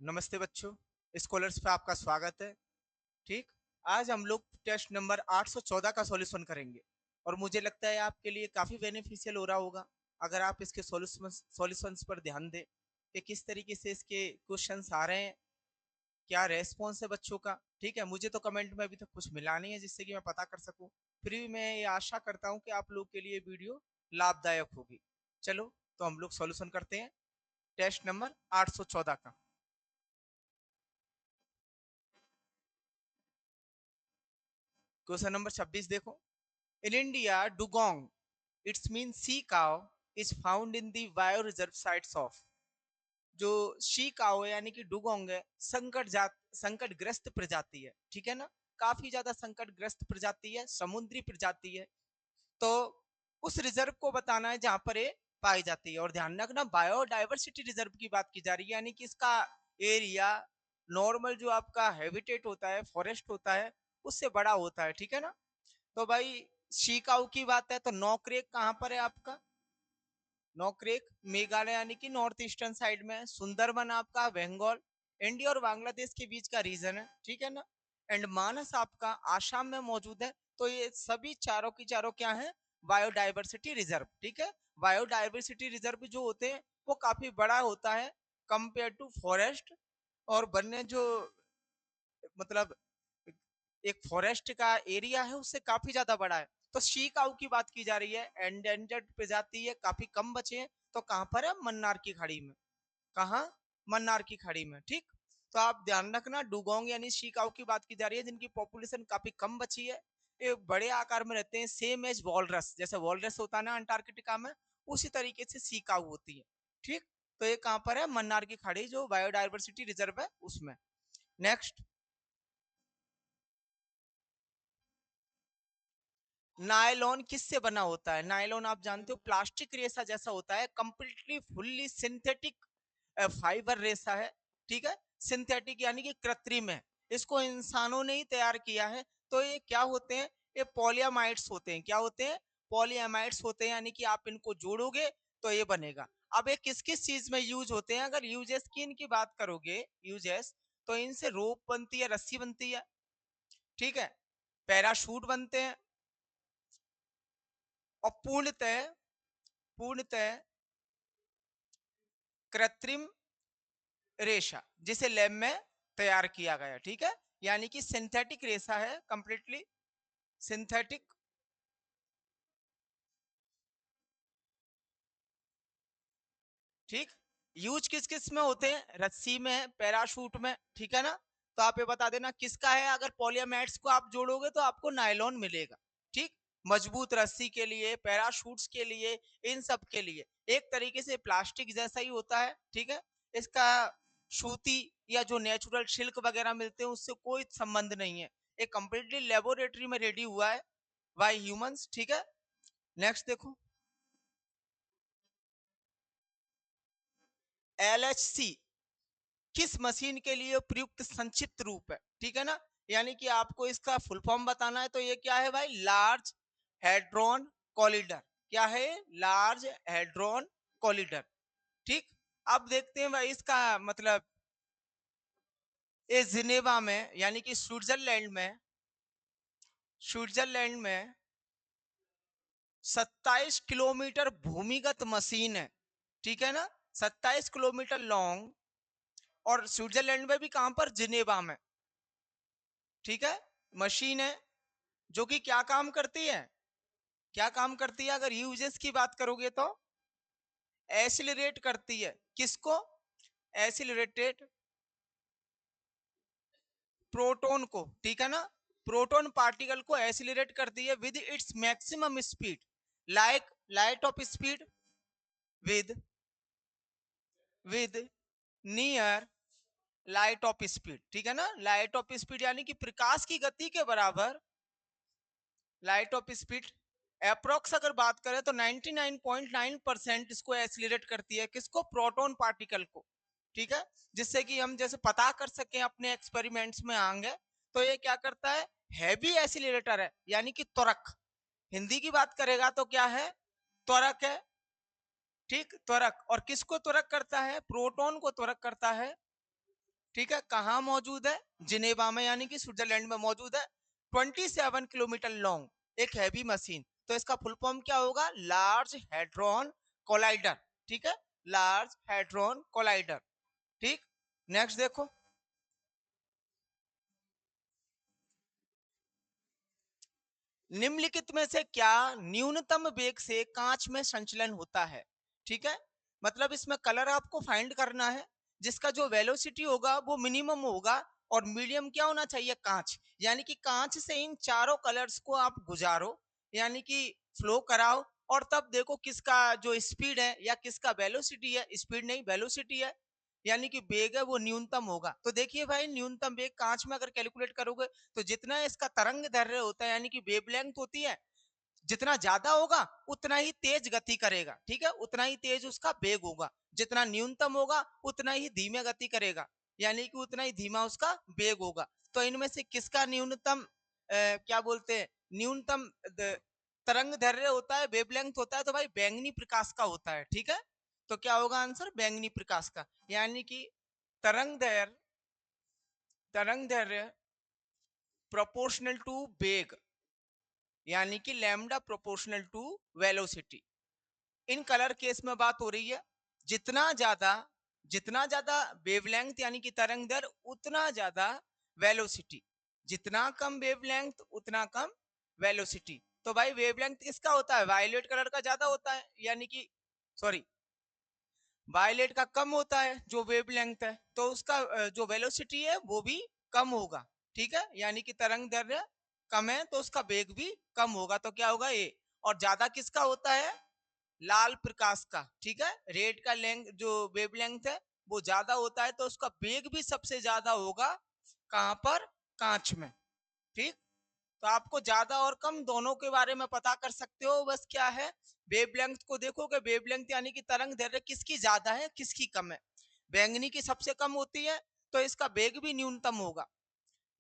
नमस्ते बच्चों, स्कॉलर्स पे आपका स्वागत है। ठीक, आज हम लोग टेस्ट नंबर 814 का सॉल्यूशन करेंगे और मुझे लगता है आपके लिए काफ़ी बेनिफिशियल हो रहा होगा अगर आप इसके सॉल्यूशंस पर ध्यान दें कि किस तरीके से इसके क्वेश्चंस आ रहे हैं, क्या रेस्पॉन्स है बच्चों का। ठीक है, मुझे तो कमेंट में अभी तक कुछ मिला नहीं है जिससे कि मैं पता कर सकूं। फिर भी मैं ये आशा करता हूं कि आप लोग के लिए वीडियो लाभदायक होगी। चलो, तो हम लोग सॉल्यूशन करते हैं टेस्ट नंबर 814 का। क्वेश्चन नंबर 26 देखो। In India dugong, it's mean sea cow, is found in the bioreserve sites of. जो शी काउ है यानी कि डुगोंग है, संकटग्रस्त प्रजाति है। ठीक है ना, काफी ज्यादा संकटग्रस्त प्रजाति है, समुद्री प्रजाति है। तो उस रिजर्व को बताना है जहां पर ये पाई जाती है। और ध्यान रखना, बायोडाइवर्सिटी रिजर्व की बात की जा रही है, यानी कि इसका एरिया नॉर्मल जो आपका हैबिटेट होता है, फॉरेस्ट होता है, उससे बड़ा होता है। ठीक है ना। तो भाई, शिकाऊ की बात है तो नौक्रेक कहाँ पर है आपका? नौक्रेक मेघालय यानी कि नॉर्थ ईस्टर्न साइड में है। सुंदरबन आपका बंगाल, इंडिया और बांग्लादेश के बीच का रीजन है। ठीक है ना। एंड मानस आपका आसाम में मौजूद है। तो ये सभी चारों की चारों क्या है? Biodiversity reserve. ठीक है। बायोडाइवर्सिटी रिजर्व जो होते हैं वो काफी बड़ा होता है कंपेयर टू फॉरेस्ट और वन्य जो, मतलब एक फॉरेस्ट का एरिया है उससे काफी ज्यादा बड़ा है। तो शी काऊ की बात की जा रही है, एंडेंजर्ड प्रजाति है, काफी कम बचे हैं। तो कहां पर है? मन्नार की खाड़ी में। कहा? मन्नार की खाड़ी में। ठीक। तो आप ध्यान रखना, डुगोंग यानी शी काऊ की बात की जा रही है जिनकी पॉपुलेशन काफी कम बची है। ये बड़े आकार में रहते हैं, सेम एज वॉलरस, जैसे वॉलरस होता है ना अंटार्कटिका में, उसी तरीके से सी काऊ होती है। ठीक। तो ये कहां पर है? मन्नार की खाड़ी जो बायोडाइवर्सिटी रिजर्व है उसमें। नेक्स्ट, नायलॉन किससे बना होता है? नायलॉन आप जानते हो प्लास्टिक रेशा जैसा होता है, कंप्लीटली फुल्ली सिंथेटिक फाइबर रेशा है। ठीक है। सिंथेटिक यानी कि कृत्रिम है, इसको इंसानों ने ही तैयार किया है। तो ये क्या होते हैं? ये पॉलीएमाइड्स होते हैं। क्या होते हैं? पॉलीएमाइड्स होते हैं, यानी कि आप इनको जोड़ोगे तो ये बनेगा। अब ये किस किस चीज में यूज होते हैं? अगर यूजेस की इनकी बात करोगे, यूजेस, तो इनसे रोप बनती है, रस्सी बनती है। ठीक है। पैराशूट बनते हैं। और पूर्णतः पूर्णतः कृत्रिम रेशा जिसे लैब में तैयार किया गया। ठीक है। यानी कि सिंथेटिक रेशा है, कंप्लीटली सिंथेटिक। ठीक। यूज किस किस में होते हैं? रस्सी में, पैराशूट में। ठीक है ना। तो आप ये बता देना किसका है। अगर पॉलीएमाइड्स को आप जोड़ोगे तो आपको नायलॉन मिलेगा। ठीक। मजबूत रस्सी के लिए, पैराशूट्स के लिए, इन सब के लिए एक तरीके से प्लास्टिक जैसा ही होता है। ठीक है। इसका सूती या जो नेचुरल सिल्क वगैरह मिलते हैं उससे कोई संबंध नहीं है। एक कंप्लीटली लेबोरेटरी में रेडी हुआ है बाय ह्यूमंस। ठीक है। नेक्स्ट देखो, LHC किस मशीन के लिए प्रयुक्त संक्षिप्त रूप है? ठीक है ना। यानी कि आपको इसका फुल फॉर्म बताना है। तो ये क्या है भाई? Large hadron collider. क्या है? Large hadron collider. ठीक। अब देखते हैं भाई इसका मतलब, ये जिनेवा में यानी कि स्विट्जरलैंड में 27 किलोमीटर भूमिगत मशीन है। ठीक है ना। 27 किलोमीटर लॉन्ग। और स्विट्जरलैंड में भी कहां पर? जिनेवा में। ठीक है। मशीन है जो कि क्या काम करती है? क्या काम करती है? अगर यूजेस की बात करोगे तो एसिलरेट करती है। किसको? एसिलरेटेड प्रोटोन को। ठीक है ना। प्रोटोन पार्टिकल को एसिलरेट करती है with its maximum speed, like light of speed, with with near light of speed. ठीक है ना। लाइट ऑफ स्पीड यानी कि प्रकाश की गति के बराबर लाइट ऑफ स्पीड। अप्रोक्स अगर बात करें तो 99.9% इसको एसिलरेट करती है। किसको? प्रोटॉन पार्टिकल को। ठीक है। जिससे कि हम जैसे पता कर सके अपने एक्सपेरिमेंट्स में आएंगे। तो ये क्या करता है? हैवी एसिलरेटर है, यानी कि त्वरक। हिंदी की बात करेगा तो क्या है? त्वरक है। ठीक, त्वरक। और किसको त्वरक करता है? प्रोटॉन को त्वरक करता है। ठीक है, कहाँ मौजूद है? जिनेवा में, यानी कि स्विट्जरलैंड में मौजूद है। 27 किलोमीटर लॉन्ग एक हैवी मशीन, तो इसका फुल फॉर्म क्या होगा? Large hadron collider. ठीक है, लार्ज हैड्रॉन कोलाइडर। ठीक, नेक्स्ट देखो, निम्नलिखित में से क्या न्यूनतम वेग से कांच में संचलन होता है? ठीक है, मतलब इसमें कलर आपको फाइंड करना है, जिसका जो वेलोसिटी होगा वो मिनिमम होगा, और मीडियम क्या होना चाहिए? कांच। यानी कि कांच से इन चारों कलर्स को आप गुजारो, यानी कि फ्लो कराओ, और तब देखो किसका जो स्पीड है या किसका वेलोसिटी है, स्पीड नहीं वेलोसिटी है, यानी कि वेग है वो न्यूनतम होगा। तो देखिए भाई, न्यूनतम वेग कांच में अगर कैलकुलेट करोगे तो जितना इसका तरंग दैर्ध्य होता है, यानी कि वेवलेंथ होती है, जितना ज्यादा होगा उतना ही तेज गति करेगा। ठीक है, उतना ही तेज उसका वेग होगा। जितना न्यूनतम होगा उतना ही धीमे गति करेगा, यानी कि उतना ही धीमा उसका वेग होगा। तो इनमें से किसका न्यूनतम क्या बोलते हैं, न्यूनतम तरंग दैर्ध्य होता है, वेवलेंथ होता है? तो भाई बैंगनी प्रकाश का होता है। ठीक है, तो क्या होगा आंसर? बैंगनी प्रकाश का। यानी कि तरंग दैर्ध्य, तरंग दैर्ध्य प्रोपोर्शनल टू वेग, यानी कि लैम्डा प्रोपोर्शनल टू वेलोसिटी। इन कलर केस में बात हो रही है, जितना ज्यादा, जितना ज्यादा वेवलेंथ यानी कि तरंग दैर्ध्य, उतना ज्यादा वेलोसिटी। जितना कम वेवलेंथ उतना कम वेलोसिटी। तो भाई वेवलेंथ किसका होता है? वायलेट कलर का ज्यादा होता है, यानी कि सॉरी, वायलेट का कम होता है जो वेवलेंथ है, तो उसका जो वेलोसिटी है वो भी कम होगा। ठीक है, यानी कि तरंग दैर्ध्य कम है तो उसका वेग भी कम होगा, तो क्या होगा? ए। और ज्यादा किसका होता है? लाल प्रकाश का। ठीक है, रेड का लेंथ जो वेवलेंथ है वो ज्यादा होता है, तो उसका वेग भी सबसे ज्यादा होगा। कहां पर? कांच में। ठीक, तो आपको ज्यादा और कम दोनों के बारे में पता कर सकते हो। बस क्या है, वेवलेंथ को देखोगे, वेवलेंथ यानी कि तरंग दैर्ध्य किसकी ज्यादा है किसकी कम है। बैंगनी की सबसे कम होती है तो इसका वेग भी न्यूनतम होगा।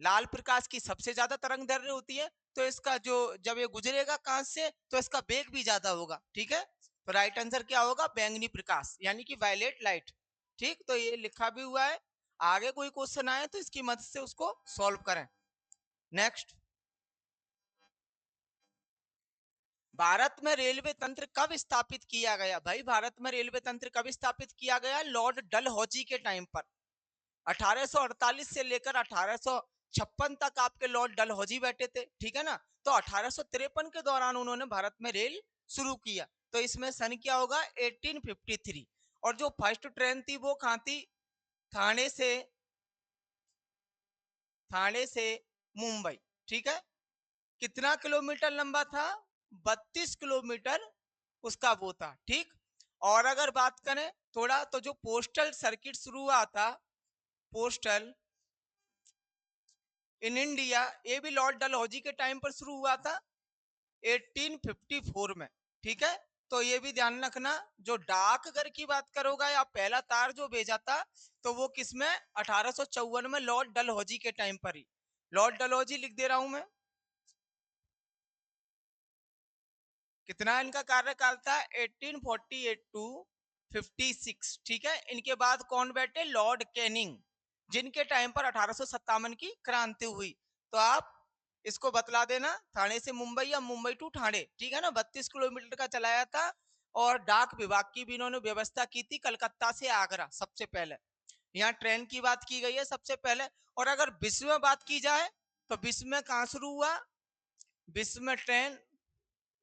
लाल प्रकाश की सबसे ज्यादा तरंग दैर्ध्य होती है, तो इसका जो जब ये गुजरेगा कांच से तो इसका वेग भी ज्यादा होगा। ठीक है, तो राइट आंसर क्या होगा? बैंगनी प्रकाश, यानी कि वायलेट लाइट। ठीक, तो ये लिखा भी हुआ है। आगे कोई क्वेश्चन आए तो इसकी मदद से उसको सॉल्व करें। नेक्स्ट, भारत में रेलवे तंत्र कब स्थापित किया गया? भाई भारत में रेलवे तंत्र कब स्थापित किया गया? लॉर्ड डलहौजी के टाइम पर। 1848 से लेकर 1856 तक आपके लॉर्ड डलहौजी बैठे थे। ठीक है ना, तो 1853 के दौरान उन्होंने भारत में रेल शुरू किया। तो इसमें सन क्या होगा? 1853। और जो फर्स्ट ट्रेन थी वो कहाँ थी? थाने से, थाने से मुंबई। ठीक है, कितना किलोमीटर लंबा था? 32 किलोमीटर उसका वो था। ठीक, और अगर बात करें थोड़ा, तो जो पोस्टल सर्किट शुरू हुआ था, पोस्टल इन इंडिया, ये भी लॉर्ड डलहौजी के टाइम पर शुरू हुआ था 1854 में। ठीक है, तो ये भी ध्यान रखना। जो डाकघर की बात करोगा या पहला तार जो भेजा था, तो वो किसमें? 1854 में, लॉर्ड डलहौजी के टाइम पर ही। लॉर्ड डलहौजी लिख दे रहा हूं मैं। कितना इनका कार्यकाल था? 1848 टू 56। ठीक है, इनके बाद कौन बैठे? लॉर्ड कैनिंग, जिनके टाइम पर 1857 की क्रांति हुई। तो आप इसको बतला देना, थाने से मुंबई या मुंबई टू ठाणे। ठीक है ना, 32 किलोमीटर का चलाया था। और डाक विभाग की भी इन्होंने व्यवस्था की थी, कलकत्ता से आगरा सबसे पहले। यहाँ ट्रेन की बात की गई है सबसे पहले। और अगर विश्व में बात की जाए तो विश्व में कहाँ शुरू हुआ? विश्व में ट्रेन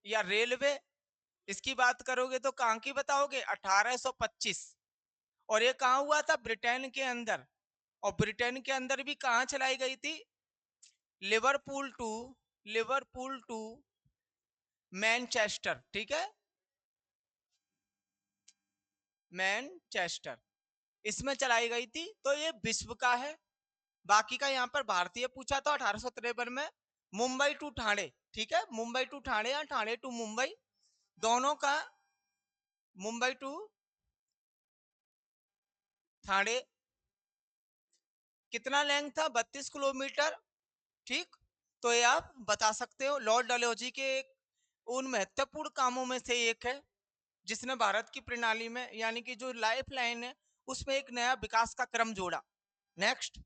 या रेलवे, इसकी बात करोगे तो कहां की बताओगे? 1825। और ये कहां हुआ था? ब्रिटेन के अंदर। और ब्रिटेन के अंदर भी कहां चलाई गई थी? Liverpool to, Liverpool to Manchester. ठीक है, मैनचेस्टर, इसमें चलाई गई थी। तो ये विश्व का है। बाकी का यहाँ पर भारतीय पूछा था 1853 में। मुंबई टू ठाणे। ठीक है, मुंबई टू ठाणे या ठाणे टू मुंबई, दोनों का। मुंबई टू ठाणे कितना लेंथ था? 32 किलोमीटर। ठीक, तो ये आप बता सकते हो। लॉर्ड डलहौजी के उन महत्वपूर्ण कामों में से एक है जिसने भारत की प्रणाली में, यानी कि जो लाइफ लाइन है उसमें एक नया विकास का क्रम जोड़ा। नेक्स्ट,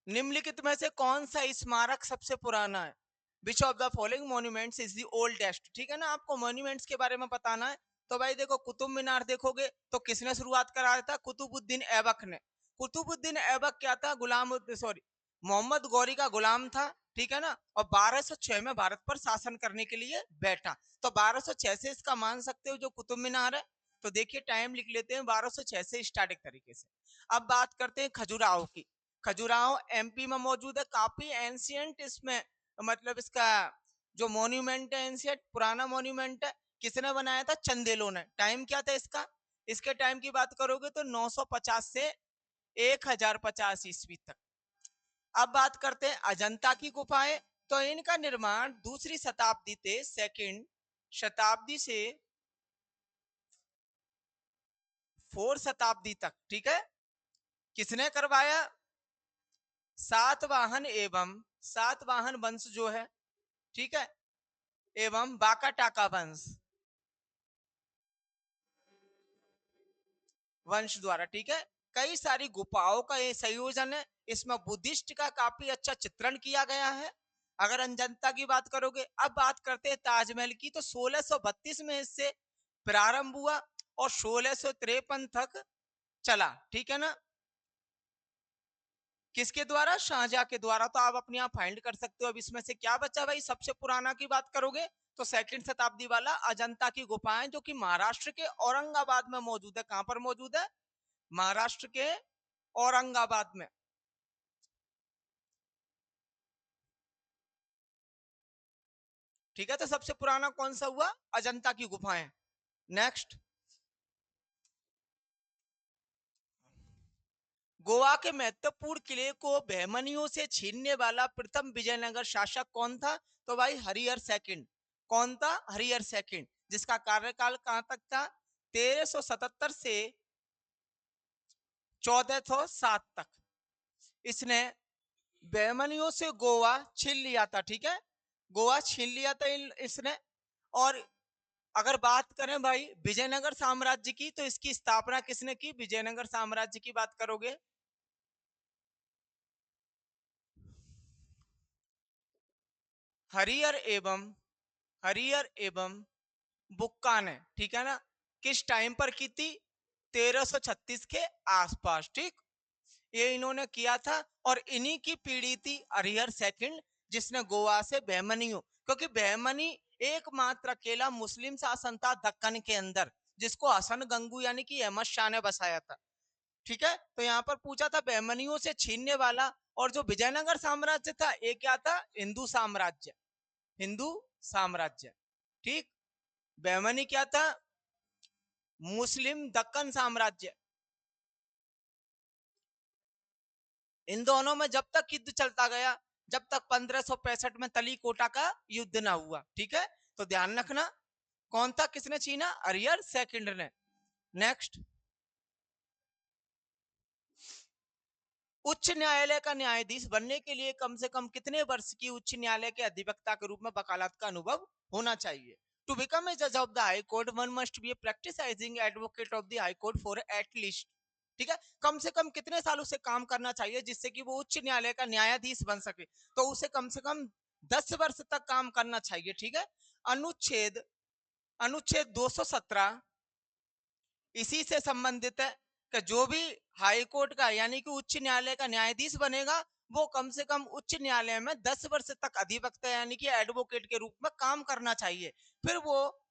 निम्नलिखित में से कौन सा स्मारक सबसे पुराना है? Which of the following monuments is the oldest? ठीक है ना, आपको मॉन्यूमेंट्स के बारे में बताना है। तो भाई देखो, कुतुब मीनार देखोगे तो किसने शुरुआत कराया था? कुतुबुद्दीन ऐबक ने। कुतुबुद्दीन ऐबक क्या था? गुलाम, सॉरी, मोहम्मद गौरी का गुलाम था, ठीक है ना, और 1206 में भारत पर शासन करने के लिए बैठा। तो 1206 से इसका मान सकते हो जो कुतुब मीनार है। तो देखिए, टाइम लिख लेते हैं, 1206 से स्टार्ट एक तरीके से। अब बात करते हैं खजुराहो की। खजुराहो एमपी में मौजूद है, काफी एंशियंट इसमें, मतलब इसका जो मॉन्यूमेंट है एंशियंट पुराना मॉन्यूमेंट है। किसने बनाया था? चंदेलों ने। टाइम क्या था इसका? इसके टाइम की बात करोगे तो 950 से 1050 ईस्वी तक। अब बात करते हैं अजंता की गुफाएं। तो इनका निर्माण दूसरी शताब्दी से सेकंड शताब्दी से 4 शताब्दी तक, ठीक है, किसने करवाया? सातवाहन वंश जो है, ठीक है, एवं बाका टाका वंश द्वारा, ठीक है। कई सारी गुफाओं का ये संयोजन है। इसमें बुद्धिस्ट का काफी अच्छा चित्रण किया गया है। अगर अजंता की बात करोगे, अब बात करते हैं ताजमहल की। तो 1632 में इससे प्रारंभ हुआ और 1653 तक चला, ठीक है ना। किसके द्वारा? शाहजहां के द्वारा। तो आप अपने आप फाइंड कर सकते हो। अब इसमें से क्या बचा भाई? सबसे पुराना की बात करोगे तो सेकंड शताब्दी वाला अजंता की गुफाएं, जो कि महाराष्ट्र के औरंगाबाद में मौजूद है। कहां पर मौजूद है? महाराष्ट्र के औरंगाबाद में। ठीक है, तो सबसे पुराना कौन सा हुआ? अजंता की गुफाएं। नेक्स्ट, गोवा के महत्वपूर्ण किले को बहमनियों से छीनने वाला प्रथम विजयनगर शासक कौन था? तो भाई हरिहर सेकंड। कौन था? हरिहर सेकंड, जिसका कार्यकाल कहां तक था? 1377 से 1407 तक। इसने बहमनियों से गोवा छीन लिया था, ठीक है, गोवा छीन लिया था इसने। और अगर बात करें भाई विजयनगर साम्राज्य की, तो इसकी स्थापना किसने की? विजयनगर साम्राज्य की बात करोगे, हरिहर एवं हरिहर एवं बुक्का ने, ठीक है ना। किस टाइम पर की थी? 1336 के आसपास, ठीक, ये इन्होंने किया था। और इन्हीं की पीढ़ी थी हरिहर सेकंड, जिसने गोवा से बहमनियों, क्योंकि बहमनी एकमात्र अकेला मुस्लिम शासन था दक्कन के अंदर, जिसको हसन गंगू यानी कि अहमद शाह ने बसाया था, ठीक है। तो यहाँ पर पूछा था बहमनियों से छीनने वाला। और जो विजयनगर साम्राज्य था, ये क्या था? हिंदू साम्राज्य। हिंदू साम्राज्य, ठीक। बहमनी क्या था? मुस्लिम दक्कन साम्राज्य। इन दोनों में जब तक युद्ध चलता गया, जब तक 1565 में तली कोटा का युद्ध ना हुआ, ठीक है। तो ध्यान रखना, कौन था? किसने छीना? अरियर सेकंड ने। नेक्स्ट, उच्च न्यायालय का न्यायाधीश बनने के लिए कम से कम कितने वर्ष की उच्च न्यायालय के अधिवक्ता के रूप में वकालत का अनुभव होना चाहिए? टू बिकम ए जज of the high court one must be a practising advocate of the high court for at least, ठीक है, कम से कम कितने सालों से काम करना चाहिए जिससे कि वो उच्च न्यायालय का न्यायाधीश बन सके? तो उसे कम से कम 10 वर्ष तक काम करना चाहिए, ठीक है। अनुच्छेद अनुच्छेद 217 इसी से संबंधित है कि जो भी हाई कोर्ट का यानी कि उच्च न्यायालय का न्यायाधीश बनेगा, वो कम से कम उच्च न्यायालय में 10 वर्ष तक अधिवक्ता यानी कि एडवोकेट के रूप में काम करना चाहिए, फिर वो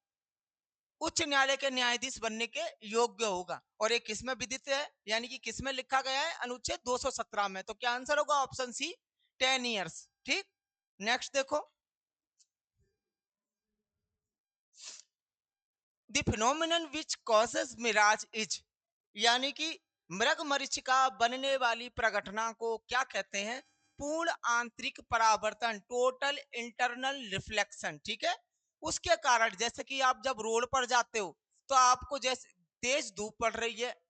उच्च न्यायालय के न्यायाधीश बनने के योग्य होगा। और ये किसमें विदित है, यानी कि किसमें लिखा गया है? अनुच्छेद 217 में। तो क्या आंसर होगा? ऑप्शन सी, 10 years, ठीक। नेक्स्ट देखो, the phenomenon which causes mirage is, यानी कि मृग मरीचिका बनने वाली प्रघटना को क्या कहते हैं? पूर्ण आंतरिक परावर्तन, टोटल इंटरनल रिफ्लेक्शन, ठीक है। उसके कारण जैसे कि आप जब रोड पर जाते हो तो आपको जैसे तेज धूप पड़ रही है,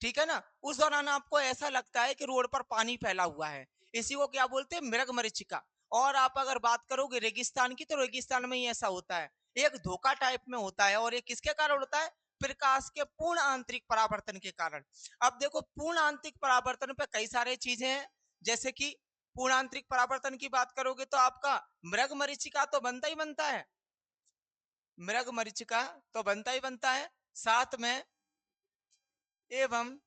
ठीक है ना, उस दौरान आपको ऐसा लगता है कि रोड पर पानी फैला हुआ है। इसी को क्या बोलते हैं? मृग मरीचिका। और आप अगर बात करोगे रेगिस्तान की, तो रेगिस्तान में ही ऐसा होता है, एक धोखा टाइप में होता है। और ये किसके कारण होता है? प्रकाश के पूर्ण आंतरिक परावर्तन के कारण। अब देखो पूर्ण आंतरिक परावर्तन पे कई सारे चीजें हैं, जैसे कि पूर्ण आंतरिक परावर्तन की बात करोगे तो आपका मृग मरीचिका तो बनता ही बनता है, मृग मरीचिका तो बनता ही बनता है, साथ में एवं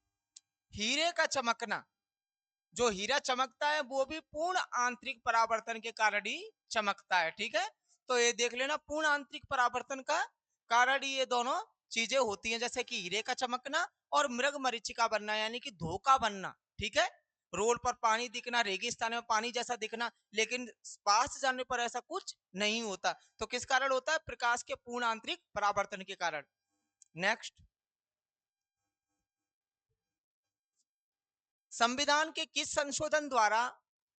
हीरे का चमकना, जो हीरा चमकता है वो भी पूर्ण आंतरिक परावर्तन के कारण ही चमकता है, ठीक है। तो ये देख लेना पूर्ण आंतरिक परावर्तन का कारण ही ये दोनों चीजें होती हैं, जैसे कि हीरे का चमकना और मृग मरीचिका बनना यानी कि धोखा बनना, ठीक है। रोड पर पानी दिखना, रेगिस्तान में पानी जैसा दिखना, लेकिन पास जाने पर ऐसा कुछ नहीं होता। तो किस कारण होता है? प्रकाश के पूर्ण आंतरिक परावर्तन के कारण। नेक्स्ट, संविधान के किस संशोधन द्वारा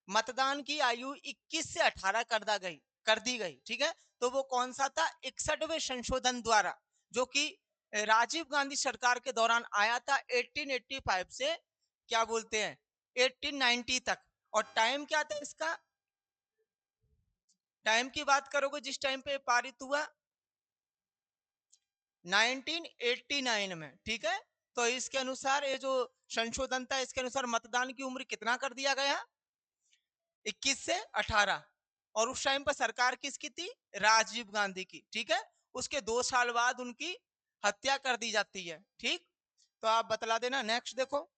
मतदान की आयु 21 से 18 कर दी गई, ठीक है। तो वो कौन सा था? 61वें संशोधन द्वारा, जो कि राजीव गांधी सरकार के दौरान आया था 1885 से क्या बोलते हैं 1890 तक। और टाइम क्या था इसका? टाइम की बात करोगे जिस टाइम पे पारित हुआ 1989 में, ठीक है। तो इसके अनुसार ये जो संशोधन था इसके अनुसार मतदान की उम्र कितना कर दिया गया? 21 से 18। और उस टाइम पर सरकार किसकी थी? राजीव गांधी की, ठीक है। उसके 2 साल बाद उनकी हत्या कर दी जाती है, ठीक। तो आप बतला देना। नेक्स्ट देखो,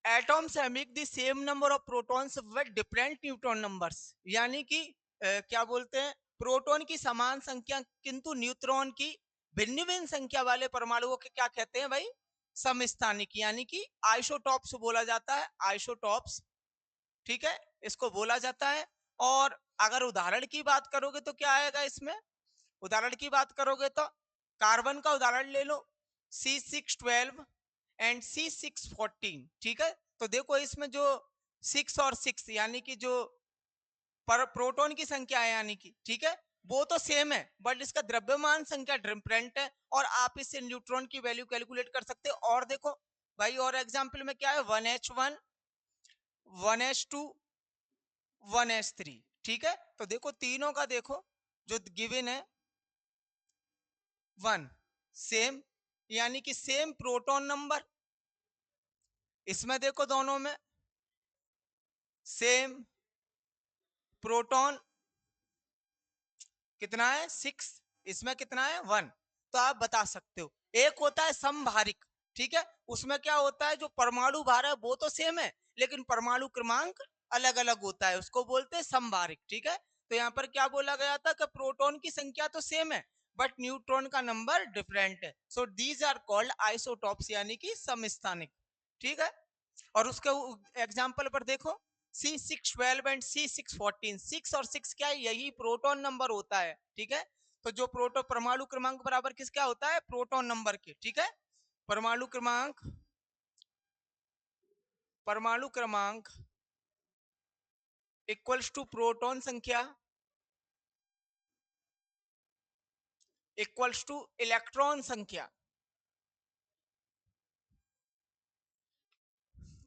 atoms emit the same number of protons with different neutron numbers, यानी कि क्या बोलते हैं, प्रोटॉन की समान संख्या किंतु न्यूट्रॉन की भिन्न भिन्न संख्या वाले परमाणुओं के क्या कहते हैं भाई? समस्थानिक, यानी कि आइसोटॉप्स बोला जाता है, आइसोटॉप्स, ठीक है, इसको बोला जाता है। और अगर उदाहरण की बात करोगे तो क्या आएगा इसमें? उदाहरण की बात करोगे तो कार्बन का उदाहरण ले लो, C612 एंड C614, ठीक है। तो देखो इसमें जो 6 और 6 यानी कि जो पर प्रोटॉन की संख्या है यानी कि, ठीक है, वो तो सेम है बट इसका द्रव्यमान संख्या डिफरेंट है। और आप इससे न्यूट्रॉन की वैल्यू कैलकुलेट कर सकते हो। और देखो भाई, और एग्जाम्पल में क्या है? 1H1, 1H2, 1H3, ठीक है। तो देखो तीनों का देखो जो गिवन है 1 सेम, यानी कि सेम प्रोटॉन नंबर। इसमें देखो दोनों में सेम प्रोटॉन कितना है? 6, इसमें कितना है? 1। तो आप बता सकते हो। एक होता है समभारिक, ठीक है, उसमें क्या होता है जो परमाणु भार है वो तो सेम है लेकिन परमाणु क्रमांक अलग अलग होता है, उसको बोलते हैं समभारिक, ठीक है। तो यहाँ पर क्या बोला गया था कि प्रोटॉन की संख्या तो सेम है बट न्यूट्रॉन का नंबर डिफरेंट है, so these are called isotopes यानी कि समस्थानिक, ठीक है। और उसके एग्जाम्पल पर देखो, C612 एंड C614, 6 और 6 क्या है? यही प्रोटॉन नंबर होता है, ठीक है। तो जो प्रोटो परमाणु क्रमांक बराबर किसका होता है? प्रोटॉन नंबर के, ठीक है। परमाणु क्रमांक, परमाणु क्रमांक इक्वल्स टू प्रोटॉन संख्या इक्वल्स टू इलेक्ट्रॉन संख्या।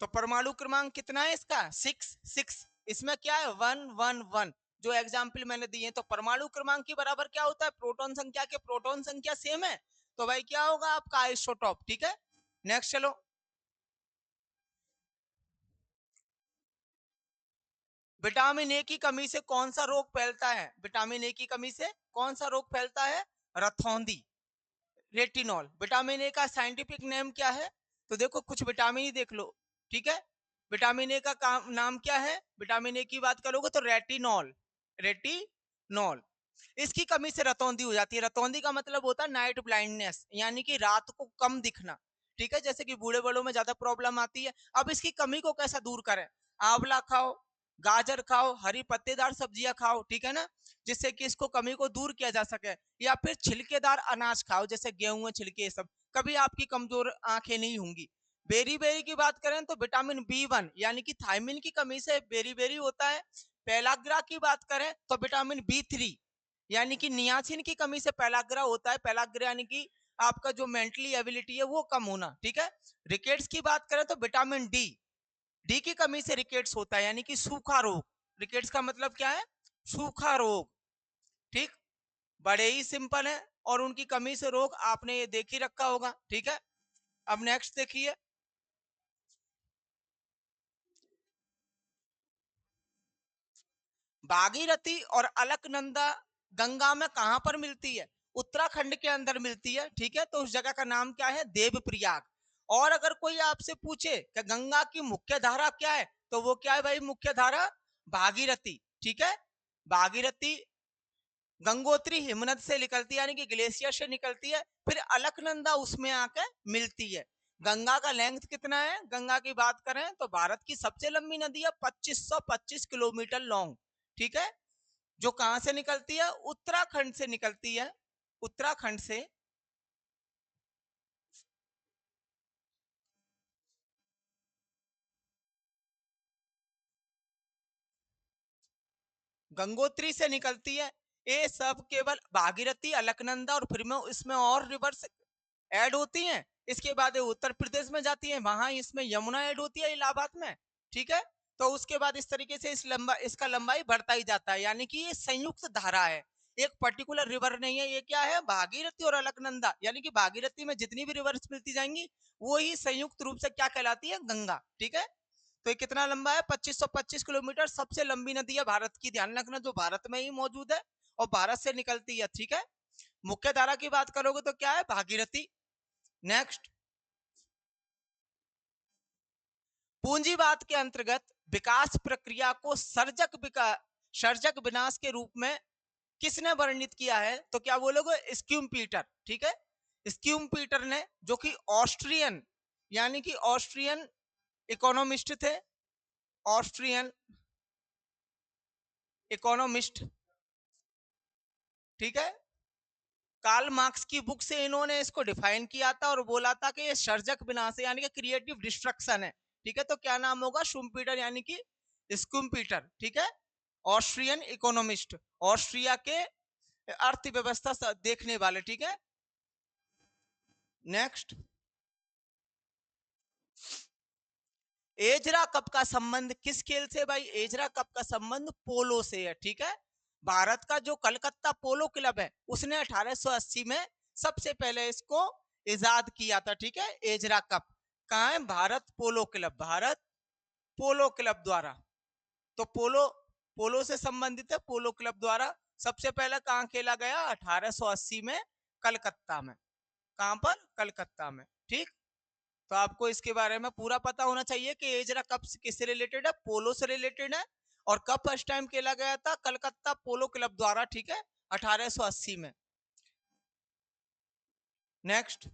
तो परमाणु क्रमांक कितना है इसका? 6 6। इसमें क्या है? 1 1 1, जो एग्जाम्पल मैंने दिए हैं। तो परमाणु क्रमांक के बराबर क्या होता है? प्रोटॉन संख्या के प्रोटॉन संख्या सेम है, तो भाई क्या होगा आपका? आइसोटॉप, ठीक है। नेक्स्ट चलो, विटामिन ए की कमी से कौन सा रोग फैलता है? विटामिन ए की कमी से कौन सा रोग फैलता है? रथौंधी, रेटिनॉल। विटामिन ए का साइंटिफिक नेम क्या है? तो देखो कुछ विटामिन ही देख लो, ठीक है। विटामिन ए का काम नाम क्या है? विटामिन ए की बात करोगे तो रेटिनॉल, रेटिनॉल। इसकी कमी से रतौंधी हो जाती है। रतौंधी का मतलब होता है नाइट ब्लाइंडनेस, यानी कि रात को कम दिखना, ठीक है। जैसे कि बूढ़े बड़ों में ज्यादा प्रॉब्लम आती है। अब इसकी कमी को कैसा दूर करें? आंवला खाओ, गाजर खाओ, हरी पत्तेदार सब्जियां खाओ, ठीक है ना, जिससे कि इसको कमी को दूर किया जा सके। या फिर छिलकेदार अनाज खाओ, जैसे गेहूं छिलके, ये सब, कभी आपकी कमजोर आंखें नहीं होंगी। बेरी बेरी की बात करें तो विटामिन B1 यानी कि थायमिन की कमी से बेरी बेरी होता है। पेलाग्रा की बात करें तो विटामिन B3 यानी कि नियासिन की कमी से पेलाग्रा होता है। पेलाग्रा यानी कि आपका जो मेंटली एबिलिटी है वो कम होना, ठीक है। रिकेट्स की बात करें तो विटामिन डी, डी की कमी से रिकेट्स होता है यानी कि सूखा रोग। रिकेट्स का मतलब क्या है? सूखा रोग, ठीक। बड़े ही सिंपल है, और उनकी कमी से रोग आपने ये देख ही रखा होगा। ठीक है, अब नेक्स्ट देखिए, भागीरथी और अलकनंदा गंगा में कहां पर मिलती है? उत्तराखंड के अंदर मिलती है। ठीक है, तो उस जगह का नाम क्या है? देवप्रयाग। और अगर कोई आपसे पूछे कि गंगा की मुख्य धारा क्या है, तो वो क्या है भाई? मुख्य धारा भागीरथी। ठीक है, भागीरथी गंगोत्री हिमनद से निकलती है, यानी कि ग्लेशियर से निकलती है, फिर अलकनंदा उसमें आके मिलती है। गंगा का लेंथ कितना है? गंगा की बात करें तो भारत की सबसे लंबी नदी है, 2525 किलोमीटर लॉन्ग। ठीक है, जो कहां से निकलती है? उत्तराखंड से निकलती है, उत्तराखंड से। गंगोत्री से निकलती है। ये सब केवल भागीरथी, अलकनंदा और फिर में इसमें और रिवर्स ऐड होती हैं। इसके बाद ये उत्तर प्रदेश में जाती है, वहां इसमें यमुना ऐड होती है इलाहाबाद में। ठीक है, तो उसके बाद इस तरीके से इसका लंबाई बढ़ता ही जाता है, यानी कि ये संयुक्त धारा है, एक पर्टिकुलर रिवर नहीं है। ये क्या है? भागीरथी और अलकनंदा, यानी कि भागीरथी में जितनी भी रिवर्स मिलती जाएंगी वो ही संयुक्त रूप से क्या कहलाती है? गंगा। ठीक है, तो ये कितना लंबा है? 2525 किलोमीटर, सबसे लंबी नदी है भारत की, ध्यान रखना, जो भारत में ही मौजूद है और भारत से निकलती है। ठीक है, मुख्य धारा की बात करोगे तो क्या है? भागीरथी। नेक्स्ट, पूंजीवाद के अंतर्गत विकास प्रक्रिया को सर्जक विनाश के रूप में किसने वर्णित किया है? तो क्या बोलोगे? स्क्यूम पीटर। ठीक है, स्क्यूम पीटर ने, जो कि ऑस्ट्रियन, यानी कि ऑस्ट्रियन इकोनॉमिस्ट थे, ऑस्ट्रियन इकोनॉमिस्ट। ठीक है, कार्ल मार्क्स की बुक से इन्होंने इसको डिफाइन किया था और बोला था कि ये सर्जक विनाश है, यानी कि क्रिएटिव डिस्ट्रक्शन है। ठीक है, तो क्या नाम होगा? शुम्पीटर, यानी कि स्कूम्पीटर। ठीक है, ऑस्ट्रियन इकोनॉमिस्ट, ऑस्ट्रिया के अर्थव्यवस्था देखने वाले। ठीक है, नेक्स्ट, एजरा कप का संबंध किस खेल से? भाई, एजरा कप का संबंध पोलो से है। ठीक है, भारत का जो कलकत्ता पोलो क्लब है उसने 1880 में सबसे पहले इसको इजाद किया था। ठीक है, एजरा कप कहाँ है? भारत पोलो क्लब, भारत पोलो क्लब द्वारा। तो पोलो, पोलो से संबंधित है, पोलो क्लब द्वारा सबसे पहले कहाँ खेला गया? 1880 में, कलकत्ता में। कहां पर? कलकत्ता में। ठीक, तो आपको इसके बारे में पूरा पता होना चाहिए कि एजरा कप किससे रिलेटेड है? पोलो से रिलेटेड है। और कब फर्स्ट टाइम खेला गया था? कलकत्ता पोलो क्लब द्वारा। ठीक है, 1880 में। नेक्स्ट,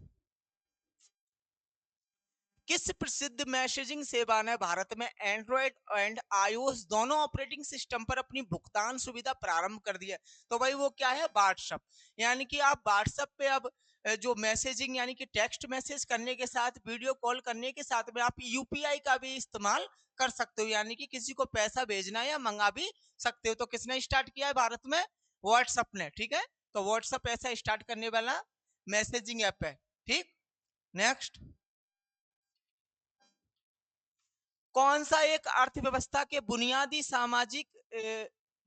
किस प्रसिद्ध मैसेजिंग सेवा ने भारत में एंड्रॉइड एंड आईओएस दोनों ऑपरेटिंग सिस्टम पर अपनी भुगतान सुविधा प्रारंभ कर दी है? तो भाई वो क्या है? व्हाट्सएप। यानी कि आप व्हाट्सएप पे अब जो मैसेजिंग, यानी कि टेक्स्ट मैसेज करने के साथ, वीडियो कॉल करने के साथ में आप यूपीआई का भी इस्तेमाल कर सकते हो, यानी कि किसी को पैसा भेजना या मंगा भी सकते हो। तो किसने स्टार्ट किया है भारत में? व्हाट्सएप ने। ठीक है, तो व्हाट्सएप ऐसा स्टार्ट करने वाला मैसेजिंग ऐप है। ठीक, नेक्स्ट, कौन सा एक अर्थव्यवस्था के बुनियादी सामाजिक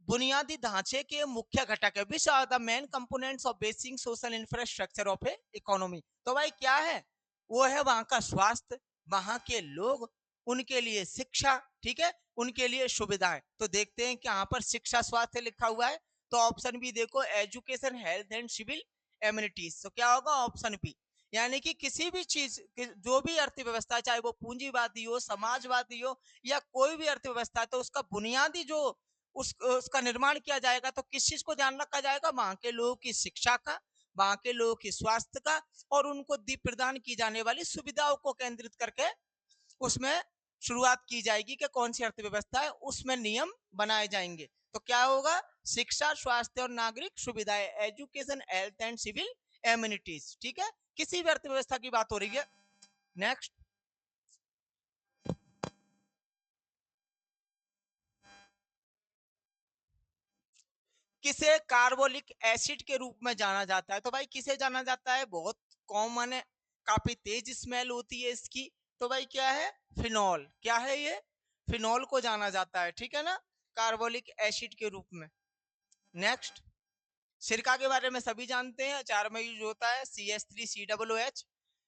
बुनियादी ढांचे के मुख्य घटक है? Which are the main components of basic social infrastructure of a economy? तो भाई क्या है? वो है वहां का स्वास्थ्य, वहां के लोग, उनके लिए शिक्षा। ठीक है, उनके लिए सुविधाएं। तो देखते हैं कि यहाँ पर शिक्षा स्वास्थ्य लिखा हुआ है, तो ऑप्शन बी देखो, education health and civil amenities. तो क्या होगा? Option B. यानी कि किसी भी चीज, जो भी अर्थव्यवस्था, चाहे वो पूंजीवादी हो, समाजवादी हो, या कोई भी अर्थव्यवस्था है, तो उसका बुनियादी जो उसका निर्माण किया जाएगा, तो किस चीज को ध्यान रखा जाएगा? वहां के लोगों की शिक्षा का, वहां के लोगों की स्वास्थ्य का, और उनको दी प्रदान की जाने वाली सुविधाओं को केंद्रित करके उसमें शुरुआत की जाएगी कि कौन सी अर्थव्यवस्था है, उसमें नियम बनाए जाएंगे। तो क्या होगा? शिक्षा, स्वास्थ्य और नागरिक सुविधाएं, education health and civil amenities. ठीक है, किसी भी अर्थव्यवस्था की बात हो रही है। नेक्स्ट, किसे कार्बोलिक एसिड के रूप में जाना जाता है? तो भाई किसे जाना जाता है? बहुत कॉमन है, काफी तेज स्मेल होती है इसकी। तो भाई क्या है? फिनॉल। क्या है ये? फिनॉल को जाना जाता है। ठीक है ना, कार्बोलिक एसिड के रूप में। नेक्स्ट, सिरका के बारे में सभी जानते हैं, अचार में यूज होता है, CH3COOH।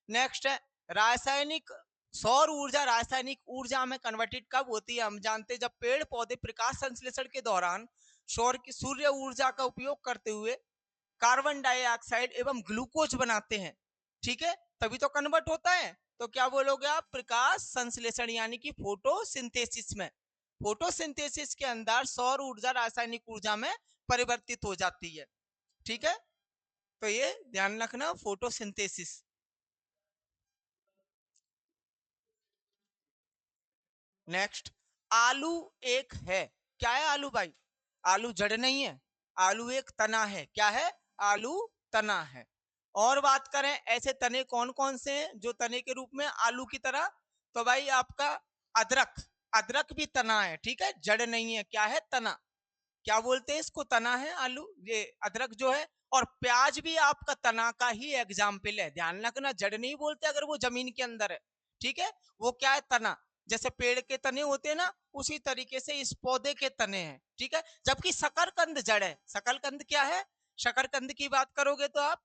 नेक्स्ट है रासायनिक सौर ऊर्जा। रासायनिक ऊर्जा में कन्वर्टेड कब होती है? हम जानते हैं जब पेड़ पौधे प्रकाश संश्लेषण के दौरान सूर्य ऊर्जा का उपयोग करते हुए कार्बन डाइऑक्साइड एवं ग्लूकोज बनाते हैं, ठीक है, तभी तो कन्वर्ट होता है। तो क्या बोलोगे आप? प्रकाश संश्लेषण यानी कि फोटोसिंथेसिस में, फोटोसिंथेसिस के अंदर सौर ऊर्जा रासायनिक ऊर्जा में परिवर्तित हो जाती है, ठीक है। तो ये ध्यान रखना, फोटोसिंथेसिस। नेक्स्ट, आलू एक है। क्या है आलू भाई? आलू जड़ नहीं है, आलू एक तना है। क्या है? आलू तना है। और बात करें ऐसे तने कौन कौन से हैं जो तने के रूप में आलू की तरह, तो भाई आपका अदरक, अदरक भी तना है, ठीक है, जड़ नहीं है। क्या है? तना। क्या बोलते हैं इसको? तना है आलू, ये अदरक जो है। और प्याज भी आपका तना का ही एग्जाम्पल है, ध्यान रखना, जड़ नहीं बोलते अगर वो जमीन के अंदर है, ठीक है। वो क्या है? तना। जैसे पेड़ के तने होते हैं ना, उसी तरीके से इस पौधे के तने हैं, ठीक है। जबकि शकरकंद जड़ है। शकरकंद क्या है? शकरकंद की बात करोगे तो आप,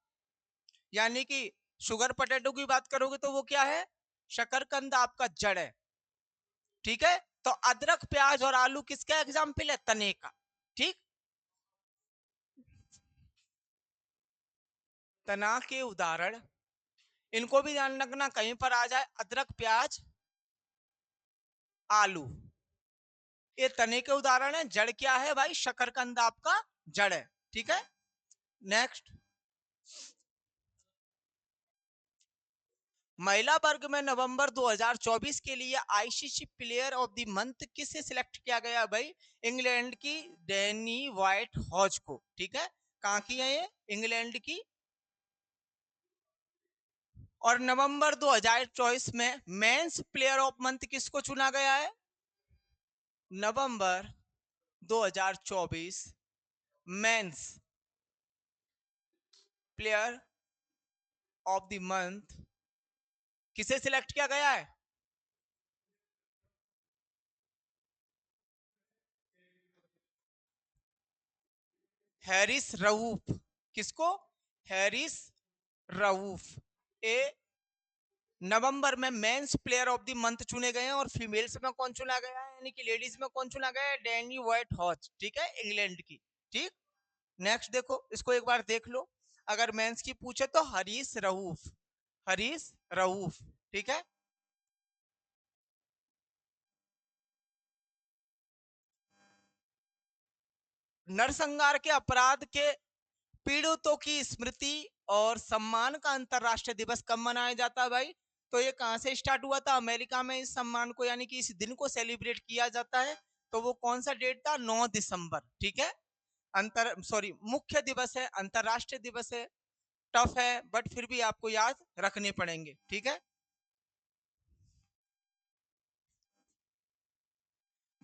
यानी कि शुगर पोटैटो की बात करोगे तो वो क्या है? शकरकंद आपका जड़ है, ठीक है। तो अदरक, प्याज और आलू किसका एग्जाम्पल है? तने का, ठीक। तना के उदाहरण, इनको भी ध्यान रखना, कहीं पर आ जाए अदरक, प्याज, आलू, ये तने के उदाहरण है। जड़ क्या है भाई? शकरकंद आपका जड़ है, ठीक है। नेक्स्ट, महिला वर्ग में नवंबर 2024 के लिए ICC player of the month किसे सिलेक्ट किया गया भाई? इंग्लैंड की डैनी व्हाइट हॉज को, ठीक है। कहां की है ये? इंग्लैंड की। और नवंबर 2024 में मेंस प्लेयर ऑफ मंथ किसको चुना गया है? नवंबर 2024 men's player of the month किसे सिलेक्ट किया गया है? हैरिस रऊफ। किसको? हैरिस रऊफ। ए नवंबर में men's player of the month चुने गए हैं। और फीमेल्स में कौन चुना गया है, यानी कि लेडीज में कौन चुना गया है? डैनी व्हाइट हॉच, ठीक है, इंग्लैंड की, ठीक। नेक्स्ट देखो, इसको एक बार देख लो। अगर मेंस की पूछे तो हरीश रऊफ, हरीश रऊफ, ठीक है। नरसंहार के अपराध के पीड़ितों की स्मृति और सम्मान का अंतरराष्ट्रीय दिवस कब मनाया जाता है भाई? तो ये कहां से स्टार्ट हुआ था? अमेरिका में इस सम्मान को, यानी कि इस दिन को सेलिब्रेट किया जाता है। तो वो कौन सा डेट था? 9 दिसंबर, ठीक है। मुख्य दिवस है, अंतरराष्ट्रीय दिवस है। टफ है बट फिर भी आपको याद रखने पड़ेंगे, ठीक है।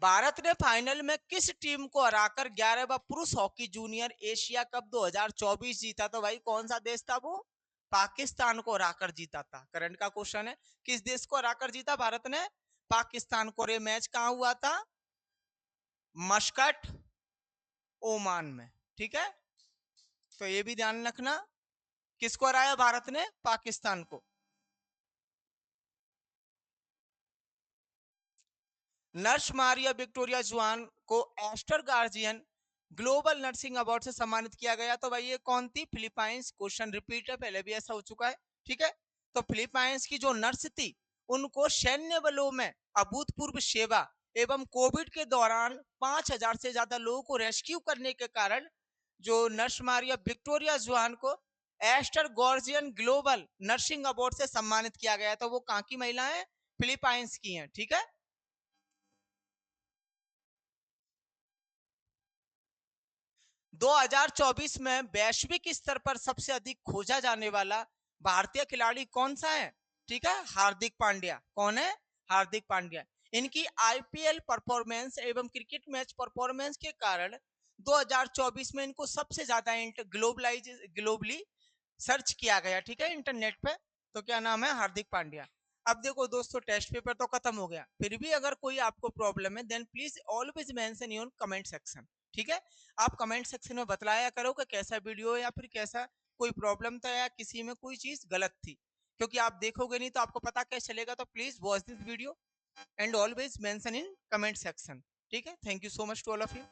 भारत ने फाइनल में किस टीम को हराकर 11वां पुरुष हॉकी जूनियर एशिया कप 2024 जीता? तो भाई कौन सा देश था वो? पाकिस्तान को हराकर जीता था। करंट का क्वेश्चन है, किस देश को हराकर जीता भारत ने? पाकिस्तान को। ये मैच कहां हुआ था? मस्कट, ओमान में, ठीक है। तो ये भी ध्यान रखना, किसको हराया भारत ने? पाकिस्तान को। नर्स मारिया विक्टोरिया जुआन को Aster Guardian Global Nursing Award से सम्मानित किया गया। तो भाई ये कौन थी? फिलीपाइंस। क्वेश्चन रिपीट है, पहले भी ऐसा हो चुका है, ठीक है। तो फिलीपाइंस की जो नर्स थी, उनको सैन्य बलों में अभूतपूर्व सेवा एवं कोविड के दौरान 5,000 से ज्यादा लोगों को रेस्क्यू करने के कारण जो नर्स मारिया विक्टोरिया जुआन को एस्टर गॉर्जियन ग्लोबल नर्सिंग अवार्ड से सम्मानित किया गया। तो वो कहां की महिला है? फिलीपाइंस की है, ठीक है। 2024 में वैश्विक स्तर पर सबसे अधिक खोजा जाने वाला भारतीय खिलाड़ी कौन सा है? ठीक है, हार्दिक पांड्या। कौन है? हार्दिक पांड्या। इनकी आईपीएल परफॉर्मेंस एवं क्रिकेट मैच परफॉर्मेंस के कारण 2024 में इनको सबसे ज्यादा ग्लोबली सर्च किया गया, ठीक है, इंटरनेट पे। तो क्या नाम है? हार्दिक पांड्या। अब देखो दोस्तों, टेस्ट पेपर तो खत्म हो गया, फिर भी अगर कोई आपको प्रॉब्लम है then please always mention in comment section. ठीक है? आप कमेंट सेक्शन में बतलाया करो कि कैसा वीडियो है या फिर कैसा कोई प्रॉब्लम था या किसी में कोई चीज़ गलत थी। क्योंकि आप देखोगे नहीं तो आपको पता कैसे चलेगा, तो please watch this video and always mention in comment section. ठीक है? Thank you so much to all of you.